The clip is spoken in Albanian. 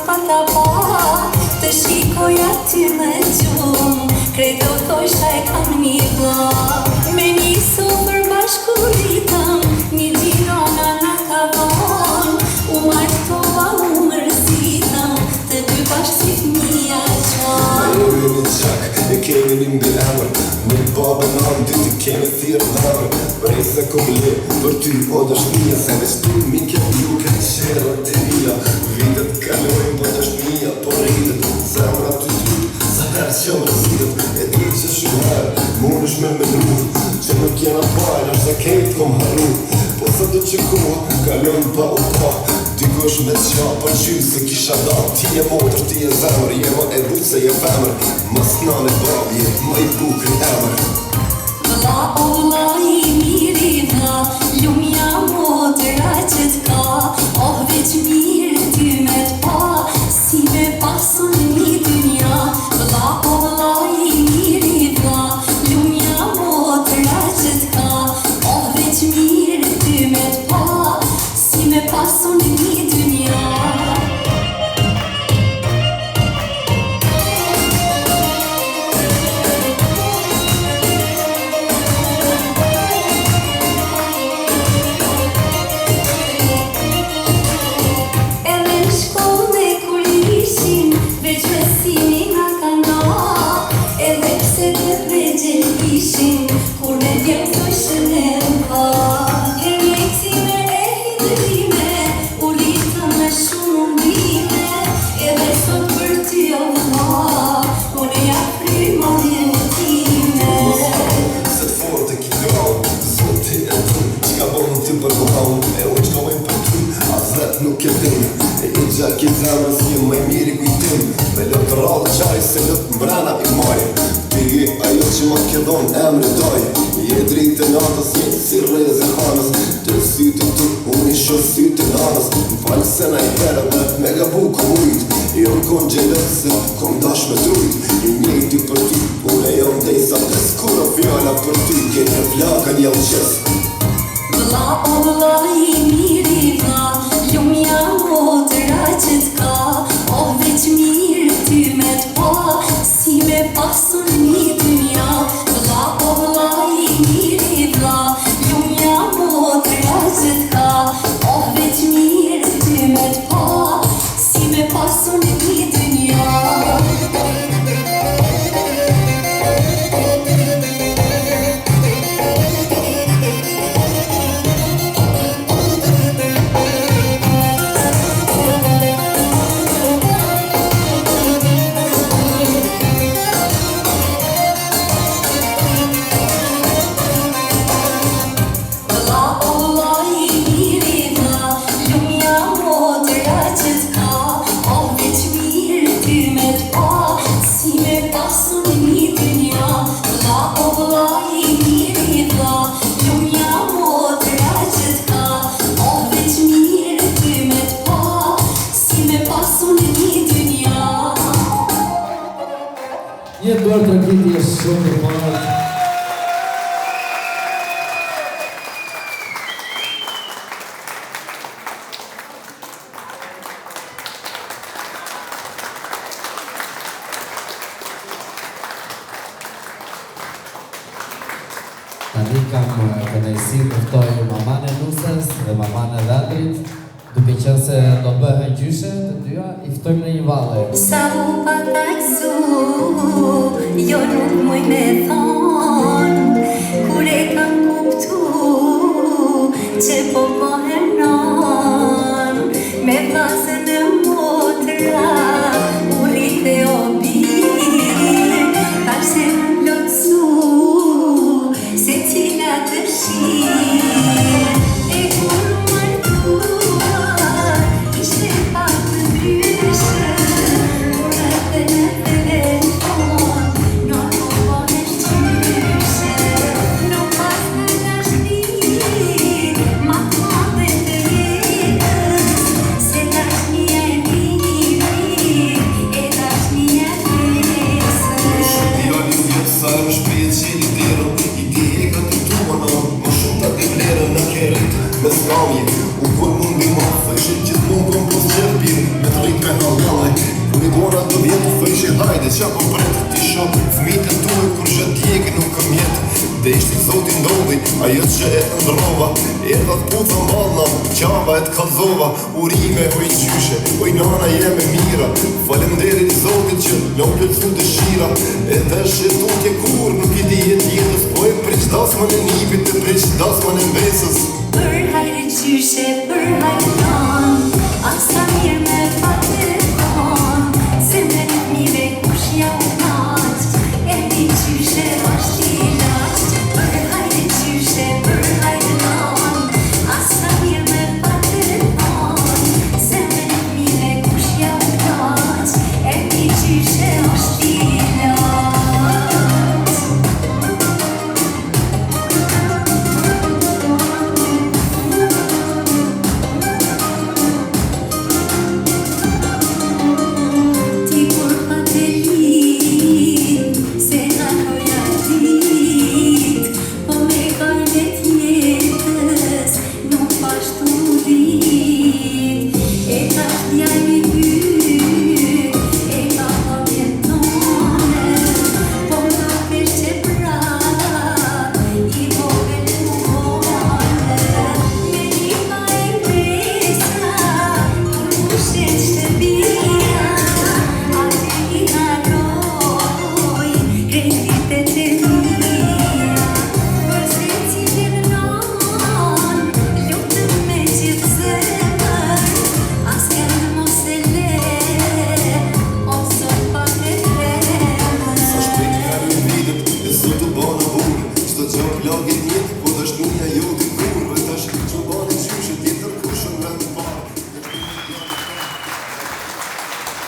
pata pa të shikoj aty me gjumë, krejt do thosha e kam një vlla. Me një sofër bashkuritëm, një gjirona na ka vonë, u martova u mërzitëm, të dy bashkësit mija qanë. Me jemi një qak, e kemi një mbi emër, një babë në anë, dy ti kemi thirë në emër. Prej se kom le, për ty o dëshmija, se veç ty mike ju këtë qera të mija. Vitet kalojnë po dëshmija, po rritet, zemra ty ty, sa herë që mërzitet. E di që shumë herë, mund është me menu, që nuk jena pajnë, është se kejt kom harru. Po sa do që koha, kalojnë pa u pa, dikush me qa për gjy se kisha da. Ti e motër, ti e zemër, je ma e butë se je femër, mas nane babje, ma i bukri emër. Vlla o vlla i miri vlla, lumja motëra që t'ka, oh veç mirë ty me t'pa, si me pasun një dynja. Vlla o vlla i miri vlla, lumja motëra që t'ka, oh veç mirë ty me t'pa, si me pasun një dynja. Kur me djemë thoshen e mka, hermejtime e hidrime, u rritëm me shumë mbime, edhe sot për ty o vlla, unë ja frymën time. Se të fort e ki grau, zoti e tu, qka bonë ti për vlau, e u qkojnë për ty, a zret nuk e tim. E i gjak i zemrës një maj miri kujtim, me lëtë rallë qaj se lëtë mbrana i maj. Ti ajo që ma ke dhonë emri doj, je dritë e natës, je si rrez e hanës, të sytë tu, unë i shoh sytë e nanës. M'falë se na i herë me gabu kom ujt, jo m'kon gjelëse, kom dash me trujt. I njëti për ty, unë e jam dhej sa pes, kura fjalla për ty, kejtë e flakën jam qes. Vlla o vlla i miri vlla, lumja motëra që t'ka, oh veç mirë ty me t'pa, si me pasun një dynja. Vlla o vlla i miri vlla, lumja motëra që t'ka, oh veç mirë ty me t'pa, si me pasun një dynja. Një duar të rëkiti e shumë të parë. Tani kam kënaqësi të ftoj maman e Nusës dhe maman e Dhadrit, duke qenë se do bëhen gjyshe të dyja, i ftojmë në një valle. Sa u pataksu, jo nuk muj me thonë, kur e kam kuptu, që po bëhen non, me vlasën e motra, u rrite o birë, tash se më lotësu, se cila të shirë, e kur i bona do vjetë, thëjshe hajde qa po pret. Ti shoh fëmitën tuaj kur zhët djegi nuk këm jetë. Dhe ishti zotin ndodhi, ajo që e ndrova. Erdha t'putë mballa, qava e t'kallzova. Urime oj gjyshe, oj nana jeme mira. Falemderit zotit që në plëcu dëshira. Edhe shetutje kur nuk i dijet jetës. Po e priq dasma në nipit, të priq dasma në mbesës. Për hajde qyshe, për hajde tanë, asa mirë